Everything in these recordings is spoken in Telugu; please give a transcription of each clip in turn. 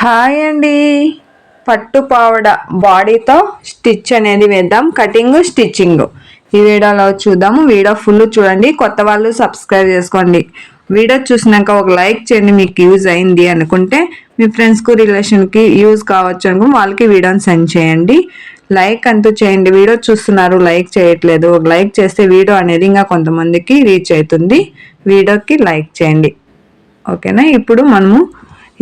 హాయ్ అండి. పట్టు పావడ బాడీతో స్టిచ్ అనేది వేద్దాం. కటింగ్ స్టిచ్చింగ్ ఈ వీడియోలో చూద్దాము. వీడియో ఫుల్ చూడండి. కొత్త వాళ్ళు సబ్స్క్రైబ్ చేసుకోండి. వీడియో చూసినాక ఒక లైక్ చేయండి. మీకు యూజ్ అయింది అనుకుంటే మీ ఫ్రెండ్స్కు రిలేషన్కి యూజ్ కావచ్చు అనుకుని వాళ్ళకి వీడియోని సెండ్ చేయండి. లైక్ అంటూ చేయండి. వీడియో చూస్తున్నారు లైక్ చేయట్లేదు. ఒక లైక్ చేస్తే వీడియో అనేది ఇంకా కొంతమందికి రీచ్ అవుతుంది. వీడియోకి లైక్ చేయండి. ఓకేనా. ఇప్పుడు మనము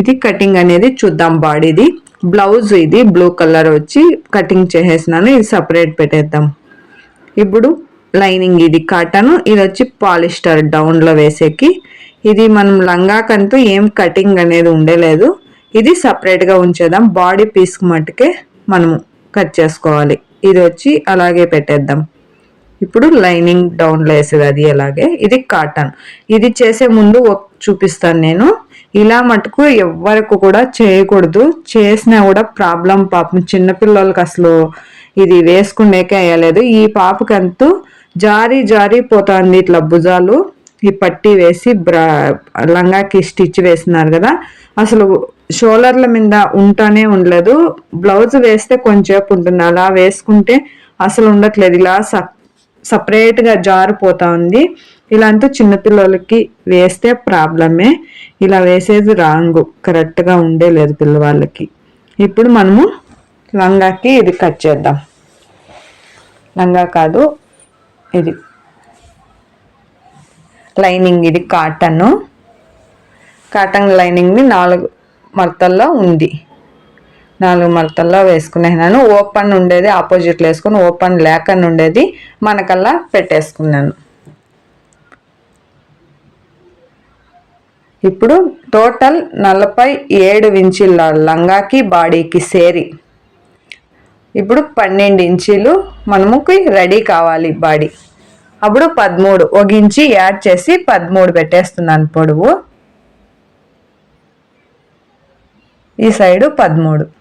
ఇది కటింగ్ అనేది చూద్దాం. బాడీది బ్లౌజ్ ఇది బ్లూ కలర్ వచ్చి కటింగ్ చేసేసినాను. ఇది సపరేట్ పెట్టేద్దాం. ఇప్పుడు లైనింగ్ ఇది కాటన్, ఇది వచ్చి పాలిస్టర్ డౌన్లో వేసేకి. ఇది మనం లంగాకంటూ ఏం కటింగ్ అనేది ఉండలేదు. ఇది సపరేట్గా ఉంచేద్దాం. బాడీ పీస్ మట్టుకే మనము కట్ చేసుకోవాలి. ఇది వచ్చి అలాగే పెట్టేద్దాం. ఇప్పుడు లైనింగ్ డౌన్లో వేసేది అది అలాగే. ఇది కాటన్. ఇది చేసే ముందు చూపిస్తాను నేను. ఇలా మటుకు ఎవ్వరికి కూడా చేయకూడదు. చేసినా కూడా ప్రాబ్లం. పాపం చిన్నపిల్లలకి అసలు ఇది వేసుకునేకే అయ్యలేదు. ఈ పాపకంతూ జారీ జారీ పోతుంది ఇట్లా భుజాలు. ఈ పట్టి వేసి లంగాకి స్టిచ్ వేసినారు కదా, అసలు షోల్డర్ల మీద ఉంటానే ఉండలేదు. బ్లౌజ్ వేస్తే కొంచెంసేపు ఉంటుంది, అలా వేసుకుంటే అసలు ఉండట్లేదు. ఇలా సపరేట్గా జారిపోతా ఉంది. ఇలా అంటూ చిన్నపిల్లలకి వేస్తే ప్రాబ్లమే. ఇలా వేసేది రాంగు, కరెక్ట్గా ఉండే లేదు పిల్లవాళ్ళకి. ఇప్పుడు మనము లంగాకి ఇది కట్ చేద్దాం. లంగా కాదు, ఇది లైనింగ్. ఇది కాటన్. కాటన్ లైనింగ్ని 4 మడతల్లో ఉంది. 4 మడతల్లో వేసుకున్నాను. ఓపెన్ ఉండేది ఆపోజిట్లో వేసుకుని, ఓపెన్ లేకుండా ఉండేది మనకల్లా పెట్టేసుకున్నాను. ఇప్పుడు టోటల్ 47 ఇంచీల లంగాకి బాడీకి సేరి ఇప్పుడు 12 ఇంచీలు మనముకి రెడీ కావాలి బాడీ. అప్పుడు 13, 1 ఇంచి యాడ్ చేసి 13 పెట్టేస్తున్నాను పొడవు. ఈ సైడు 13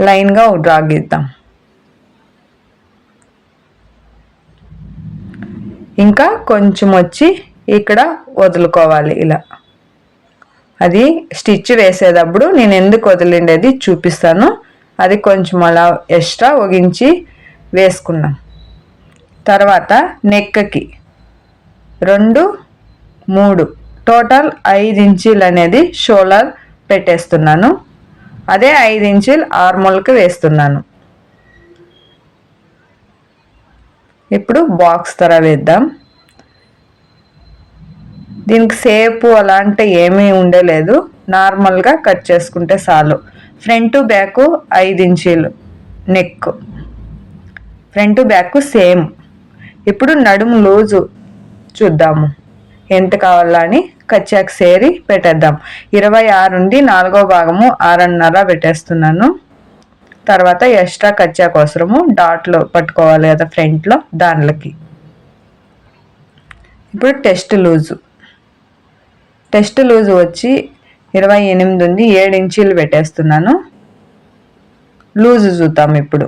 లైన్గా డ్రా గీద్దాం. ఇంకా కొంచెం వచ్చి ఇక్కడ వదులుకోవాలి ఇలా. అది స్టిచ్ వేసేటప్పుడు నేను ఎందుకు వదిలిండేది చూపిస్తాను. అది కొంచెం అలా ఎక్స్ట్రా ఒగించి వేసుకున్నాం. తర్వాత నెక్కి 2, 3 టోటల్ 5 ఇంచీలు అనేది షోల్డర్ పెట్టేస్తున్నాను. అదే 5 ఇంచీలు ఆర్మోల్కి వేస్తున్నాను. ఇప్పుడు బాక్స్ తర వేద్దాం. దీనికి సేపు అలాంటి ఏమీ ఉండలేదు. నార్మల్గా కట్ చేసుకుంటే చాలు. ఫ్రంట్ బ్యాక్ 5 ఇంచీలు నెక్, ఫ్రంట్ బ్యాక్ సేమ్. ఇప్పుడు నడుము లూజు చూద్దాము ఎంత కావాలా అని. కచ్చాకు సేరి పెట్టేద్దాం. 26 నుండి 4వ భాగము 6.5 పెట్టేస్తున్నాను. తర్వాత ఎక్స్ట్రా కచ్చా కోసము డాట్లో పట్టుకోవాలి కదా ఫ్రంట్లో, దానిలోకి. ఇప్పుడు టెస్ట్ లూజు వచ్చి 28 ఉంది. 7 ఇంచీలు పెట్టేస్తున్నాను. లూజు చూద్దాం. ఇప్పుడు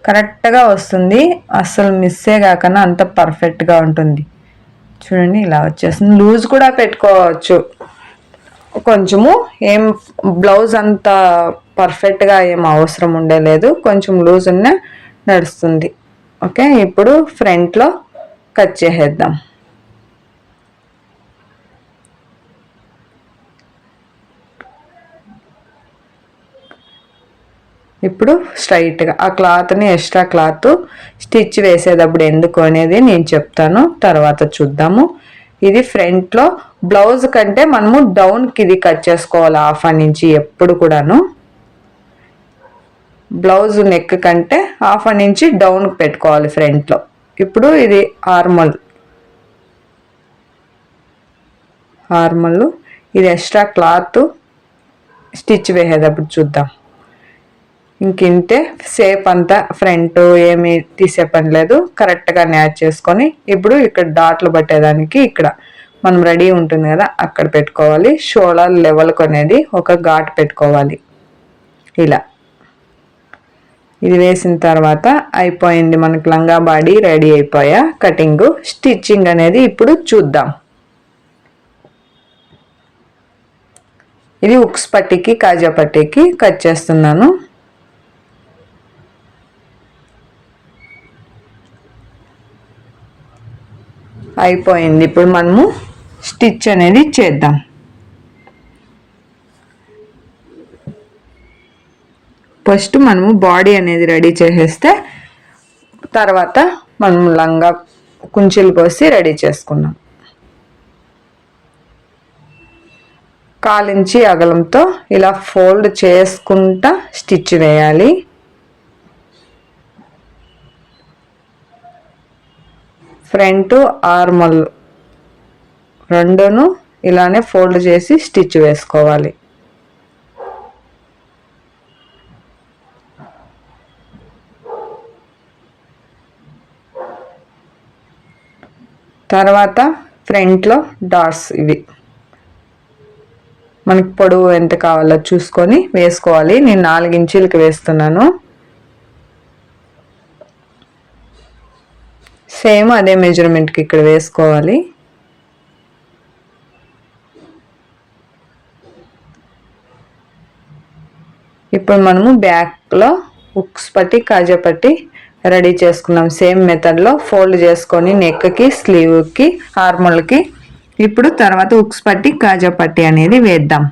కరెక్ట్గా వస్తుంది. అస్సలు మిస్సే కాకుండా అంత పర్ఫెక్ట్గా ఉంటుంది. చూడండి ఇలా వచ్చేస్తుంది. లూజ్ కూడా పెట్టుకోవచ్చు. కొంచెము ఏం బ్లౌజ్ అంత పర్ఫెక్ట్గా ఏం అవసరం ఉండలేదు. కొంచెం లూజ్ ఉన్న నడుస్తుంది. ఓకే. ఇప్పుడు ఫ్రంట్లో కట్ చేసేద్దాం. ఇప్పుడు స్ట్రైట్గా ఆ క్లాత్ని, ఎక్స్ట్రా క్లాత్ స్టిచ్ వేసేటప్పుడు ఎందుకు అనేది నేను చెప్తాను, తర్వాత చూద్దాము. ఇది ఫ్రంట్లో బ్లౌజ్ కంటే మనము డౌన్కి ఇది కట్ చేసుకోవాలి. 1/2 ఇంచి ఎప్పుడు కూడాను. బ్లౌజ్ నెక్ కంటే 1/2 ఇంచి డౌన్కి పెట్టుకోవాలి ఫ్రంట్లో. ఇప్పుడు ఇది ఆర్మల్. ఇది ఎక్స్ట్రా క్లాత్ స్టిచ్ వేసేటప్పుడు చూద్దాం. ఇంకింతే. సేప్ అంతా ఫ్రంట్ ఏమి తీసే పని లేదు. కరెక్ట్గా మ్యాచ్ చేసుకొని ఇప్పుడు ఇక్కడ డాట్లు పట్టేదానికి ఇక్కడ మనం రెడీ ఉంటుంది కదా అక్కడ పెట్టుకోవాలి. షోల్డర్ లెవెల్కి అనేది ఒక ఘాట్ పెట్టుకోవాలి ఇలా. ఇది వేసిన తర్వాత అయిపోయింది మనకి. లంగా బాడీ రెడీ అయిపోయా. కటింగ్ స్టిచ్చింగ్ అనేది ఇప్పుడు చూద్దాం. ఇది ఉక్స్ పట్టీకి కాజా పట్టీకి కట్ చేస్తున్నాను. అయిపోయింది. ఇప్పుడు మనము స్టిచ్ అనేది చేద్దాం. ఫస్ట్ మనము బాడీ అనేది రెడీ చేసేస్తే తర్వాత మనం లంగా కుంచెలు కోసి రెడీ చేసుకున్నాం. 1/4 ఇంచి అగలంతో ఇలా ఫోల్డ్ చేసుకుంటా స్టిచ్ వేయాలి. ఫ్రంట్ ఆర్మల్ రెండును ఇలానే ఫోల్డ్ చేసి స్టిచ్ వేసుకోవాలి. తర్వాత ఫ్రంట్లో డాట్స్ ఇవి మనకి పొడవు ఎంత కావాలో చూసుకొని వేసుకోవాలి. నేను 4 ఇంచీలకి వేస్తున్నాను. సేమ్ అదే మెజర్మెంట్కి ఇక్కడ వేసుకోవాలి. ఇప్పుడు మనము బ్యాక్లో ఉక్స్ పట్టి కాజా పట్టి రెడీ చేసుకున్నాం. సేమ్ మెథడ్లో ఫోల్డ్ చేసుకొని నెక్కి, స్లీవ్కి, ఆర్మల్కి. ఇప్పుడు తర్వాత ఉక్స్ పట్టి కాజా పట్టి అనేది వేద్దాం.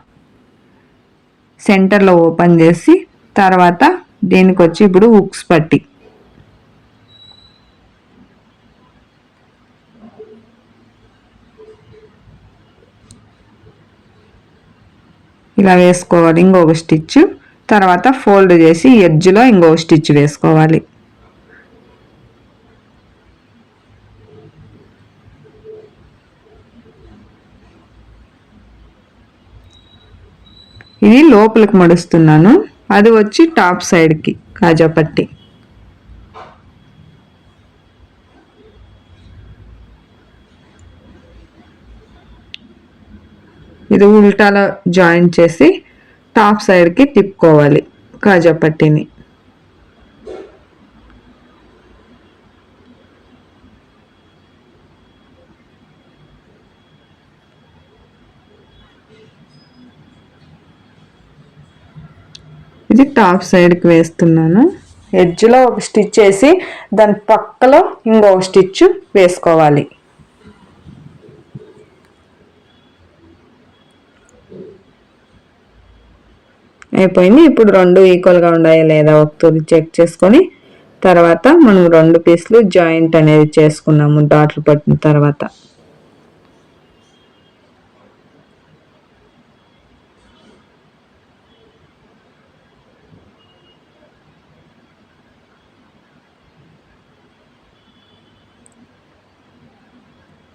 సెంటర్లో ఓపెన్ చేసి తర్వాత దీనికి వచ్చి ఇప్పుడు ఉక్స్ పట్టి ఇలా వేసుకోవాలి. ఇంకొక స్టిచ్ తర్వాత ఫోల్డ్ చేసి ఎడ్జ్లో ఇంకొక స్టిచ్ వేసుకోవాలి. ఇది లోపలికి మడుస్తున్నాను. అది వచ్చి టాప్ సైడ్కి కాజా పట్టి. ఇది ఉల్టాలో జాయిన్ చేసి టాప్ సైడ్కి తిప్పుకోవాలి కాజా పట్టిని. ఇది టాప్ సైడ్కి వేస్తున్నాను. ఎడ్జ్లో ఒక స్టిచ్ వేసి దాని పక్కలో ఇంకొక స్టిచ్ వేసుకోవాలి. అయిపోయింది. ఇప్పుడు రెండు ఈక్వల్గా ఉన్నాయా లేదా ఒకసారి చెక్ చేసుకొని తర్వాత మనం 2 పీసులు జాయింట్ అనేది చేసుకున్నాము డాట్లు పట్టిన తర్వాత.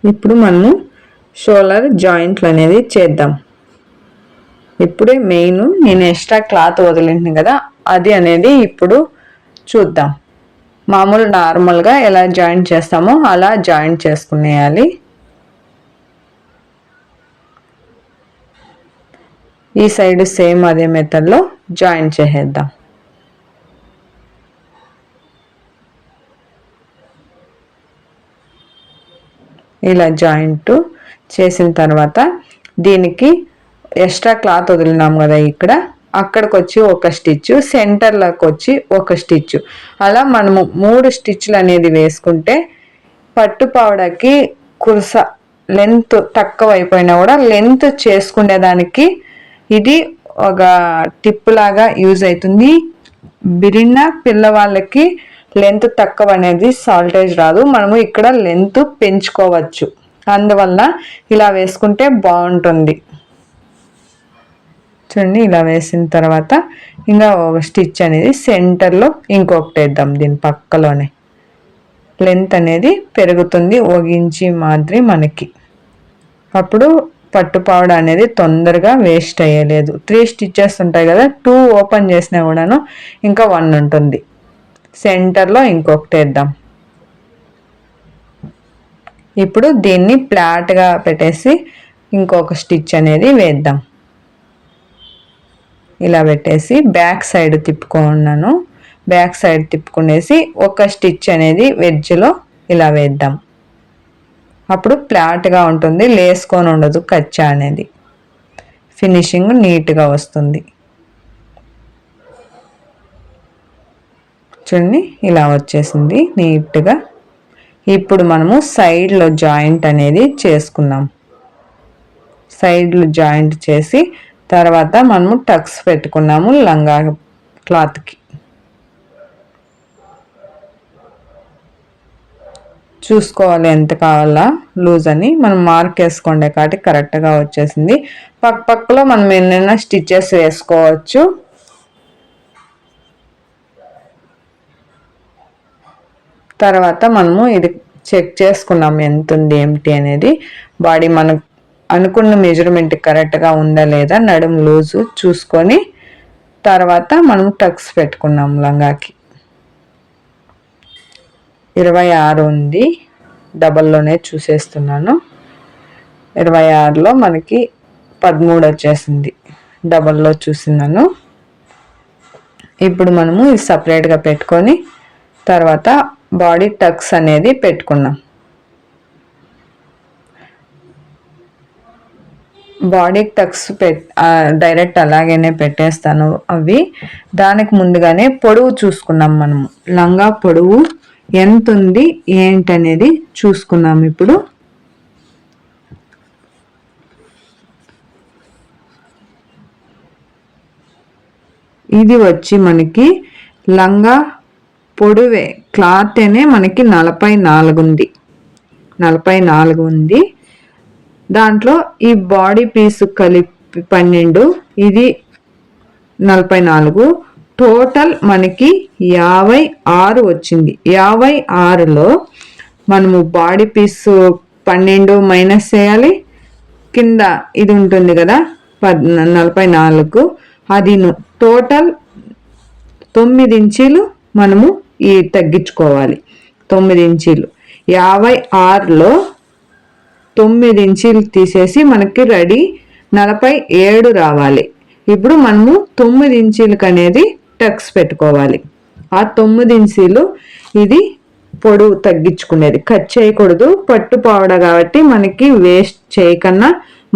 ఇప్పుడు మనము షోల్డర్ జాయింట్లు అనేది చేద్దాం. ఇప్పుడే మెయిన్ నేను ఎక్స్ట్రా క్లాత్ వదిలింది కదా అది అనేది ఇప్పుడు చూద్దాం. మామూలు నార్మల్గా ఎలా జాయింట్ చేస్తామో అలా జాయింట్ చేసుకునేయాలి. ఈ సైడ్ సేమ్ అదే మెథడ్లో జాయింట్ చేసేద్దాం. ఇలా జాయింట్ చేసిన తర్వాత దీనికి ఎక్స్ట్రా క్లాత్ వదిలినాం కదా ఇక్కడ అక్కడికి వచ్చి ఒక స్టిచ్, సెంటర్లోకి వచ్చి ఒక స్టిచ్, అలా మనము 3 స్టిచ్లు అనేది వేసుకుంటే పట్టుపావడకి కుర్స లెంత్ తక్కువ అయిపోయినా కూడా లెంత్ చేసుకునేదానికి ఇది ఒక టిప్ లాగా యూజ్ అవుతుంది. బిరిన పిల్లవాళ్ళకి లెంత్ తక్కువ అనేది సాల్టేజ్ రాదు. మనము ఇక్కడ లెంత్ పెంచుకోవచ్చు. అందువల్ల ఇలా వేసుకుంటే బాగుంటుంది. చూడండి ఇలా వేసిన తర్వాత ఇంకా ఒక స్టిచ్ అనేది సెంటర్లో ఇంకొకటి వేద్దాం. దీని పక్కలోనే లెంత్ అనేది పెరుగుతుంది 1 ఇంచి మాదిరి మనకి. అప్పుడు పట్టుపావడ అనేది తొందరగా వేస్ట్ అయ్యలేదు. 3 స్టిచ్చెస్ ఉంటాయి కదా, 2 ఓపెన్ చేసినా కూడాను ఇంకా 1 ఉంటుంది. సెంటర్లో ఇంకొకటి వేద్దాం. ఇప్పుడు దీన్ని ఫ్లాట్గా పెట్టేసి ఇంకొక స్టిచ్ అనేది వేద్దాం. ఇలా పెట్టేసి బ్యాక్ సైడ్ తిప్పుకున్నాను. బ్యాక్ సైడ్ తిప్పుకునేసి ఒక స్టిచ్ అనేది వెడ్జ్లో ఇలా వేద్దాం. అప్పుడు ఫ్లాట్గా ఉంటుంది, లేసుకొని ఉండదు కచ్చా అనేది. ఫినిషింగ్ నీట్గా వస్తుంది. చూడండి ఇలా వచ్చేసింది నీట్గా. ఇప్పుడు మనము సైడ్లో జాయింట్ అనేది చేసుకుందాం. సైడ్లు జాయింట్ చేసి తర్వాత మనము టక్స్ పెట్టుకున్నాము లంగా క్లాత్కి. చూసుకోవాలి ఎంత కావాలా లూజ్ అని. మనం మార్క్ వేసుకోండి కాబట్టి కరెక్ట్గా వచ్చేసింది. పక్కలో మనం ఎన్నైనా స్టిచెస్ వేసుకోవచ్చు. తర్వాత మనము ఇది చెక్ చేసుకున్నాం ఎంత ఉంది ఏమిటి అనేది. బాడీ మనకు అనుకున్న మెజర్మెంట్ కరెక్ట్గా ఉందా లేదా, నడుము లూజు చూసుకొని తర్వాత మనం టక్స్ పెట్టుకున్నాం లంగాకి. 26 ఉంది, డబల్లోనే చూసేస్తున్నాను. 26లో మనకి 13 వచ్చేసింది, డబల్లో చూసినాను. ఇప్పుడు మనము ఇది సపరేట్గా పెట్టుకొని తర్వాత బాడీ టక్స్ అనేది పెట్టుకున్నాం. బాడీ టక్స్ డైరెక్ట్ అలాగనే పెట్టేస్తాను అవి. దానికి ముందుగానే పొడవు చూసుకున్నాం. మనము లంగా పొడవు ఎంత ఉంది ఏంటనేది చూసుకున్నాం. ఇప్పుడు ఇది వచ్చి మనకి లంగా పొడవే క్లాత్ అనే మనకి 44 ఉంది. 44 ఉంది. దాంట్లో ఈ బాడీ పీసు కలిపి 12, ఇది 44, టోటల్ మనకి 56 వచ్చింది. 56లో మనము బాడీ పీసు 12 మైనస్ చేయాలి. కింద ఇది ఉంటుంది కదా 44, అది టోటల్ 9 ఇంచీలు మనము ఈ తగ్గించుకోవాలి. 9 ఇంచీలు 56లో 9 ఇంచీలు తీసేసి మనకి రెడీ 47 రావాలి. ఇప్పుడు మనము 9 ఇంచీలకు అనేది టక్స్ పెట్టుకోవాలి. ఆ 9 ఇంచీలు ఇది పొడవు తగ్గించుకునేది, కట్ చేయకూడదు. పట్టు పావడ కాబట్టి మనకి వేస్ట్ చేయకన్నా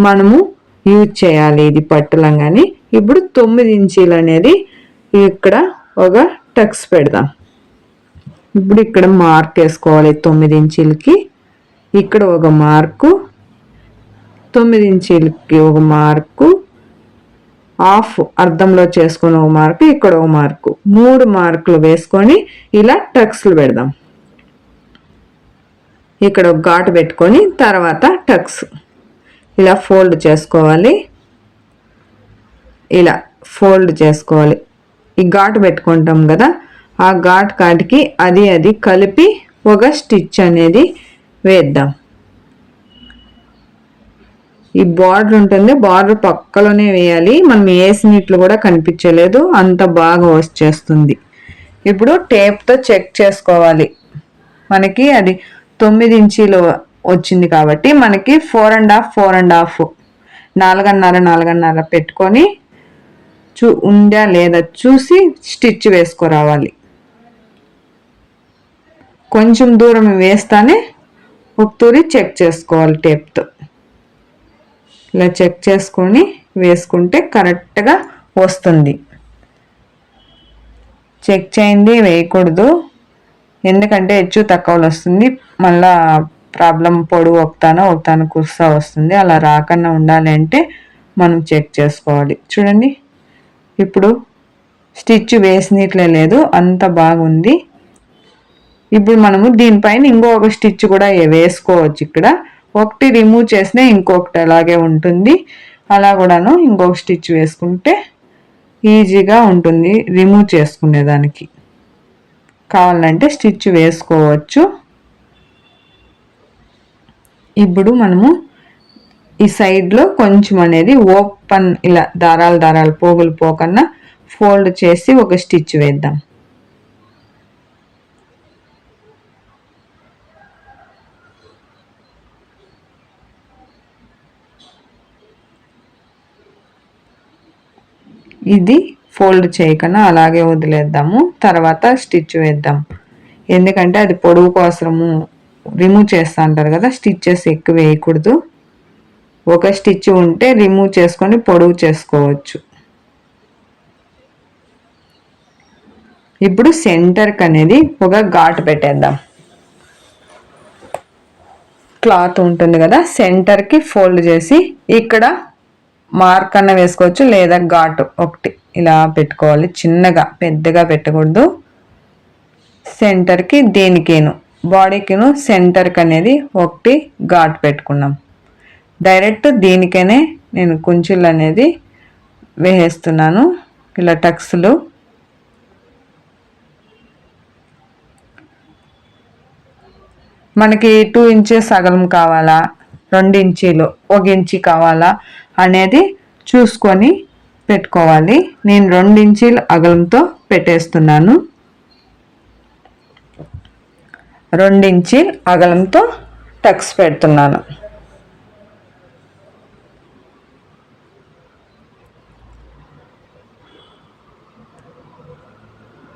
మనము యూజ్ చేయాలి ఇది పట్టు లంగాని. ఇప్పుడు 9 ఇంచీలు అనేది ఇక్కడ ఒక టక్స్ పెడదాం. ఇప్పుడు ఇక్కడ మార్క్ వేసుకోవాలి 9 ఇంచీలకి. ఇక్కడ ఒక మార్కు, 9 ఇంచీలకి ఒక మార్కు, హాఫ్ అర్ధంలో చేసుకుని ఒక మార్కు, ఇక్కడ ఒక మార్కు, 3 మార్కులు వేసుకొని ఇలా టక్స్లు పెడదాం. ఇక్కడ ఒక ఘాటు పెట్టుకొని తర్వాత టక్స్ ఇలా ఫోల్డ్ చేసుకోవాలి. ఇలా ఫోల్డ్ చేసుకోవాలి. ఈ ఘాటు పెట్టుకుంటాం కదా, ఆ ఘాటు కాటికి అది కలిపి ఒక స్టిచ్ అనేది వేద్దాం. ఈ బార్డర్ ఉంటుంది, బార్డర్ పక్కలోనే వేయాలి. మనం వేసినట్లు కూడా కనిపించలేదు, అంత బాగా వచ్చేస్తుంది. ఇప్పుడు టేప్తో చెక్ చేసుకోవాలి. మనకి అది 9 ఇంచీలు వచ్చింది కాబట్టి మనకి 4.5 4.5 పెట్టుకొని ఉందా లేదా చూసి స్టిచ్ వేసుకోరావాలి. కొంచెం దూరం వేస్తానే ఒకతూరి చెక్ చేసుకోవాలి టేప్తో. ఇలా చెక్ చేసుకొని వేసుకుంటే కరెక్ట్గా వస్తుంది. చెక్ చేయండి, వేయకూడదు. ఎందుకంటే హెచ్చు తక్కువలు వస్తుంది, మళ్ళా ప్రాబ్లం. పొడవు ఒకతాను కుర్సా వస్తుంది. అలా రాకుండా ఉండాలి అంటే మనం చెక్ చేసుకోవాలి. చూడండి ఇప్పుడు స్టిచ్ వేసినట్లే లేదు, అంత బాగుంది. ఇప్పుడు మనము దీనిపైన ఇంకొక స్టిచ్ కూడా వేసుకోవచ్చు. ఇక్కడ ఒకటి రిమూవ్ చేసినా ఇంకొకటి అలాగే ఉంటుంది. అలా కూడాను ఇంకొక స్టిచ్ వేసుకుంటే ఈజీగా ఉంటుంది రిమూవ్ చేసుకునేదానికి. కావాలంటే స్టిచ్ వేసుకోవచ్చు. ఇప్పుడు మనము ఈ సైడ్లో కొంచెం అనేది ఓపెన్ ఇలా దారాలు పోగులు పోకన్నా ఫోల్డ్ చేసి ఒక స్టిచ్ వేద్దాం. ఇది ఫోల్డ్ చేయకుండా అలాగే వదిలేద్దాము. తర్వాత స్టిచ్ వేద్దాం. ఎందుకంటే అది పొడవు కోసము రిమూవ్ చేస్తూ ఉంటారు కదా, స్టిచ్చెస్ ఎక్కువ వేయకూడదు. ఒక స్టిచ్ ఉంటే రిమూవ్ చేసుకొని పొడవు చేసుకోవచ్చు. ఇప్పుడు సెంటర్కి అనేది ఒక ఘాటు పెట్టేద్దాం. క్లాత్ ఉంటుంది కదా, సెంటర్కి ఫోల్డ్ చేసి ఇక్కడ మార్క్ అన్న వేసుకోవచ్చు, లేదా ఘాటు ఒకటి ఇలా పెట్టుకోవాలి. చిన్నగా పెద్దగా పెట్టకూడదు. సెంటర్కి దేనికేను బాడీకిను సెంటర్కి అనేది ఒకటి ఘాటు పెట్టుకున్నాం. డైరెక్ట్ దీనికనే నేను కుంచులు అనేది వేసేస్తున్నాను. ఇలా టక్స్లు మనకి 2 ఇంచెస్ అగలం కావాలా, 2 ఇంచీలు, 1 ఇంచి కావాలా అనేది చూసుకొని పెట్టుకోవాలి. నేను 2 ఇంచీలు అగలంతో పెట్టేస్తున్నాను. 2 ఇంచీలు అగలంతో టక్స్ పెడుతున్నాను.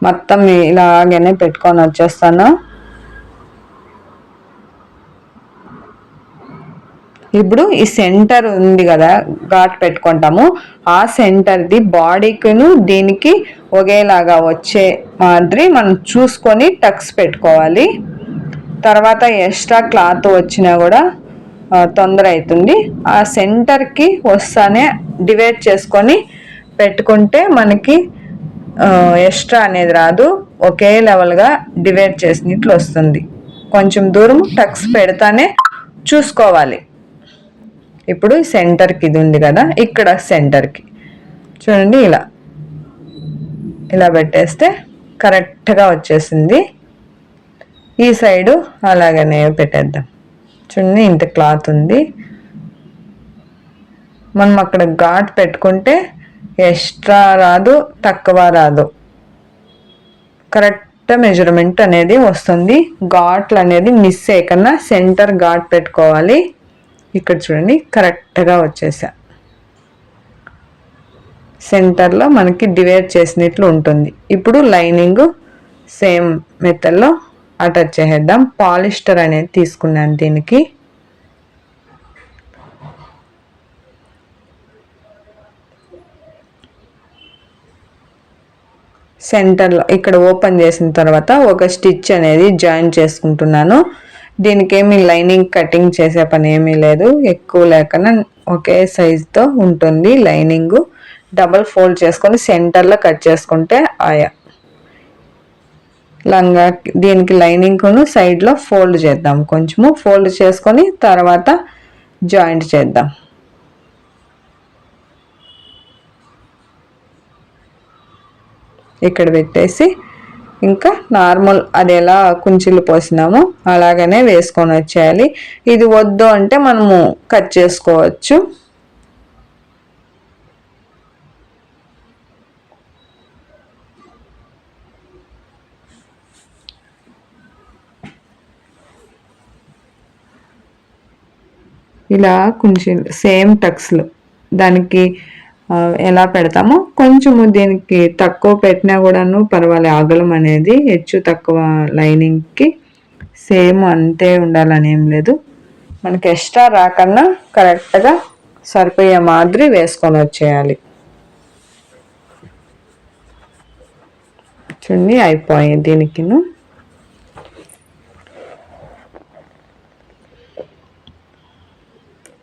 మొత్తం ఇలాగనే పెట్టుకొని వచ్చేస్తాను. ఇప్పుడు ఈ సెంటర్ ఉంది కదా, ఘాట్ పెట్టుకుంటాము, ఆ సెంటర్ది బాడీకిను దీనికి ఒకేలాగా వచ్చే మాదిరి మనం చూసుకొని టక్స్ పెట్టుకోవాలి. తర్వాత ఎక్స్ట్రా క్లాత్ వచ్చినా కూడా తొందర అవుతుంది. ఆ సెంటర్కి వస్తానే డివైడ్ చేసుకొని పెట్టుకుంటే మనకి ఎక్స్ట్రా అనేది రాదు, ఒకే లెవెల్గా డివైడ్ చేసినట్లు వస్తుంది. కొంచెం దూరం టక్స్ పెడతానే చూసుకోవాలి. ఇప్పుడు సెంటర్కి ఇది ఉంది కదా, ఇక్కడ సెంటర్కి చూడండి ఇలా ఇలా పెట్టేస్తే కరెక్ట్గా వచ్చేసింది. ఈ సైడు అలాగనే పెట్టేద్దాం. చూడండి ఇంత క్లాత్ ఉంది. మనం అక్కడ ఘాట్ పెట్టుకుంటే ఎక్స్ట్రా రాదు, తక్కువ రాదు, కరెక్ట్ మెజర్మెంట్ అనేది వస్తుంది. ఘాట్లు అనేది మిస్ చేయకుండా సెంటర్ ఘాట్ పెట్టుకోవాలి. ఇక్కడ చూడండి కరెక్ట్గా వచ్చేసా. సెంటర్లో మనకి డివైడ్ చేసినట్లు ఉంటుంది. ఇప్పుడు లైనింగ్ సేమ్ మెథడ్లో అటాచ్ చేసేద్దాం. పాలిస్టర్ అనేది తీసుకున్నాను దీనికి. సెంటర్లో ఇక్కడ ఓపెన్ చేసిన తర్వాత ఒక స్టిచ్ అనేది జాయిన్ చేసుకుంటున్నాను. దీనికి ఏమి లైనింగ్ కటింగ్ చేసే పని ఏమీ లేదు, ఎక్కువ లేకుండా ఒకే సైజుతో ఉంటుంది లైనింగ్. డబల్ ఫోల్డ్ చేసుకొని సెంటర్లో కట్ చేసుకుంటే ఆయా లంగా. దీనికి లైనింగ్ను సైడ్లో ఫోల్డ్ చేద్దాం, కొంచెము ఫోల్డ్ చేసుకొని తర్వాత జాయింట్ చేద్దాం. ఇక్కడ పెట్టేసి ఇంకా నార్మల్ అది ఎలా కుంచిలు పోసినామో అలాగనే వేసుకొని వచ్చేయాలి. ఇది వద్దు అంటే మనము కట్ చేసుకోవచ్చు. ఇలా కుంచిలు సేమ్ టక్స్లు దానికి ఎలా పెడతామో కొంచెము దీనికి తక్కువ పెట్టినా కూడాను పర్వాలేదు. అగలం అనేది హెచ్చు తక్కువ లైనింగ్కి సేమ్ అంతే ఉండాలని ఏం లేదు. మనకి ఎక్స్ట్రా రాకన్నా కరెక్ట్గా సరిపోయే మాదిరి వేసుకొని వచ్చేయాలి. చూడండి అయిపోయింది. దీనికిను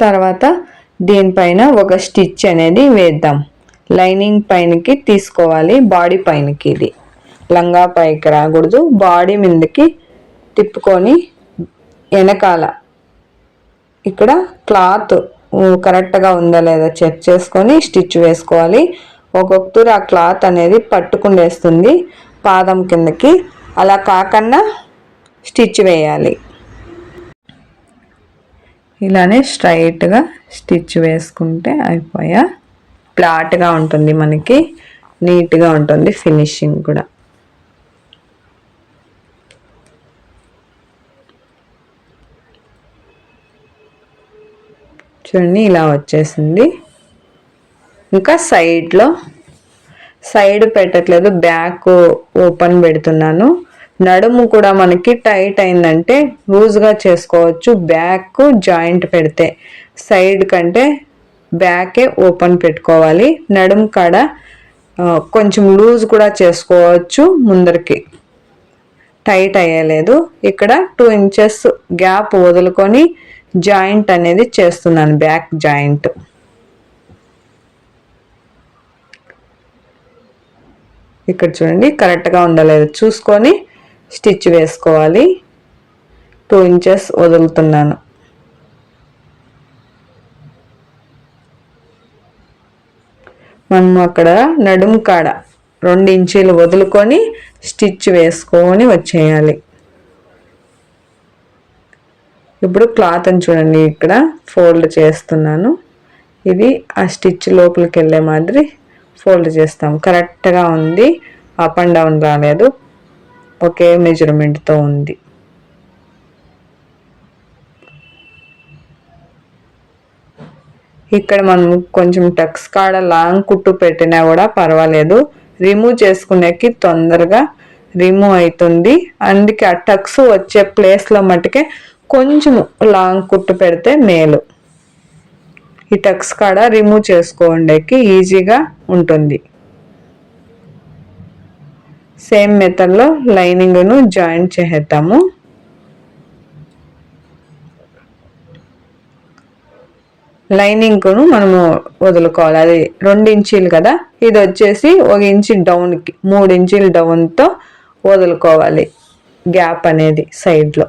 తర్వాత దీనిపైన ఒక స్టిచ్ అనేది వేద్దాం. లైనింగ్ పైనకి తీసుకోవాలి, బాడీ పైనకి. ఇది లంగా పైకి రాకూడదు, బాడీ మీదకి తిప్పుకొని వెనకాల ఇక్కడ క్లాత్ కరెక్ట్గా ఉందా లేదా చెక్ చేసుకొని స్టిచ్ వేసుకోవాలి. ఒక్కొక్కరు ఆ క్లాత్ అనేది పట్టుకుండేస్తుంది పాదం కిందకి, అలా కాకుండా స్టిచ్ వేయాలి. ఇలానే స్ట్రైట్గా స్టిచ్ వేసుకుంటే అయిపోయా. ఫ్లాట్గా ఉంటుంది, మనకి నీట్గా ఉంటుంది ఫినిషింగ్ కూడా. చూడండి ఇలా వచ్చేసింది. ఇంకా సైడ్ పెట్టట్లేదు, బ్యాక్ ఓపెన్ పెడుతున్నాను. నడుము కూడా మనకి టైట్ అయిందంటే లూజ్గా చేసుకోవచ్చు. బ్యాక్ జాయింట్ పెడితే సైడ్ కంటే బ్యాకే ఓపెన్ పెట్టుకోవాలి. నడుము కాడ కొంచెం లూజ్ కూడా చేసుకోవచ్చు. ముందరికి టైట్ అయ్యలేదు. ఇక్కడ 2 ఇంచెస్ గ్యాప్ వదులుకొని జాయింట్ అనేది చేస్తున్నాను, బ్యాక్ జాయింట్. ఇక్కడ చూడండి కరెక్ట్గా ఉందా లేదు చూసుకొని స్టిచ్ వేసుకోవాలి. 2 ఇంచెస్ వదులుతున్నాను. మనం అక్కడ నడుము కాడ 2 ఇంచీలు వదులుకొని స్టిచ్ వేసుకొని వచ్చేయాలి. ఇప్పుడు క్లాత్ని చూడండి ఇక్కడ ఫోల్డ్ చేస్తున్నాను. ఇది ఆ స్టిచ్ లోపలికి వెళ్ళే మాదిరి ఫోల్డ్ చేస్తాం. కరెక్ట్గా ఉంది, అప్ అండ్ డౌన్ రాలేదు, ఒకే మెజర్మెంట్తో ఉంది. ఇక్కడ మనం కొంచెం టక్స్ కాడ లాంగ్ కుట్టు పెట్టినా కూడా పర్వాలేదు, రిమూవ్ చేసుకునేకి తొందరగా రిమూవ్ అవుతుంది. అందుకే ఆ టక్స్ వచ్చే ప్లేస్లో మట్టుకే కొంచెం లాంగ్ కుట్టు పెడితే మేలు. ఈ టక్స్ కాడ రిమూవ్ చేసుకోండికి ఈజీగా ఉంటుంది. సేమ్ మెథడ్లో లైనింగ్ను జాయిన్ చేద్దాము. లైనింగ్ను మనము వదులుకోవాలి. అది 2 ఇంచీలు కదా, ఇది వచ్చేసి 1 ఇంచు డౌన్కి 3 ఇంచీలు డౌన్తో వదులుకోవాలి గ్యాప్ అనేది సైడ్లో.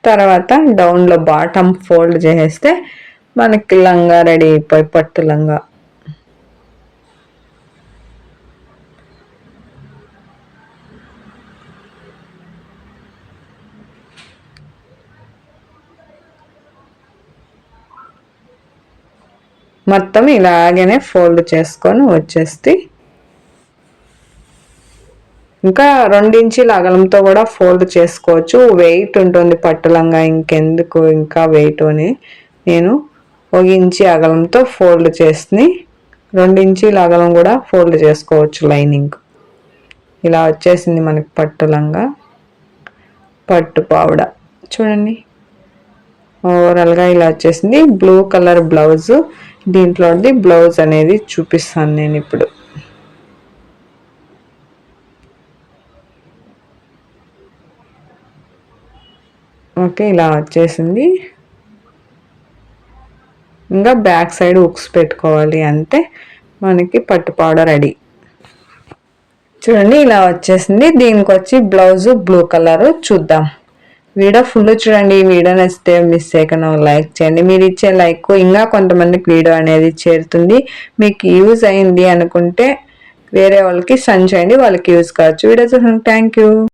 తర్వాత డౌన్లో బాటమ్ ఫోల్డ్ చేసేస్తే మనకి లంగా రెడీ అయిపోయి పట్టు లంగా. మొత్తం ఇలాగనే ఫోల్డ్ చేసుకొని వచ్చేస్తే ఇంకా 2 ఇంచీల అగలంతో కూడా ఫోల్డ్ చేసుకోవచ్చు. వెయిట్ ఉంటుంది పట్టు లంగా, ఇంకెందుకు ఇంకా వెయిట్ అని నేను 1 ఇంచు అగలంతో ఫోల్డ్ చేసి 2 ఇంచీల అగలం కూడా ఫోల్డ్ చేసుకోవచ్చు. లైనింగ్ ఇలా వచ్చేసింది మనకి పట్టు లంగా, పట్టు పావడ చూడండి. ఓవరాల్గా ఇలా వచ్చేసింది. బ్లూ కలర్ బ్లౌజ్, దీంట్లోది బ్లౌజ్ అనేది చూపిస్తాను నేను ఇప్పుడు. ఓకే ఇలా వచ్చేసింది. ఇంకా బ్యాక్ సైడ్ హుక్స్ పెట్టుకోవాలి, అంతే మనకి పట్టు పౌడర్ రెడీ. చూడండి ఇలా వచ్చేసింది. దీనికి వచ్చి బ్లౌజ్ బ్లూ కలర్. చూద్దాం వీడియో ఫుల్ చూడండి. వీడియో నచ్చితే మిస్ చేయకుండా లైక్ చేయండి. మీరు ఇచ్చే లైక్ ఇంకా కొంతమందికి వీడియో అనేది చేరుతుంది. మీకు యూజ్ అయింది అనుకుంటే వేరే వాళ్ళకి సెండ్ చేయండి, వాళ్ళకి యూజ్ కావచ్చు. వీడియో చూడండి. Thank you.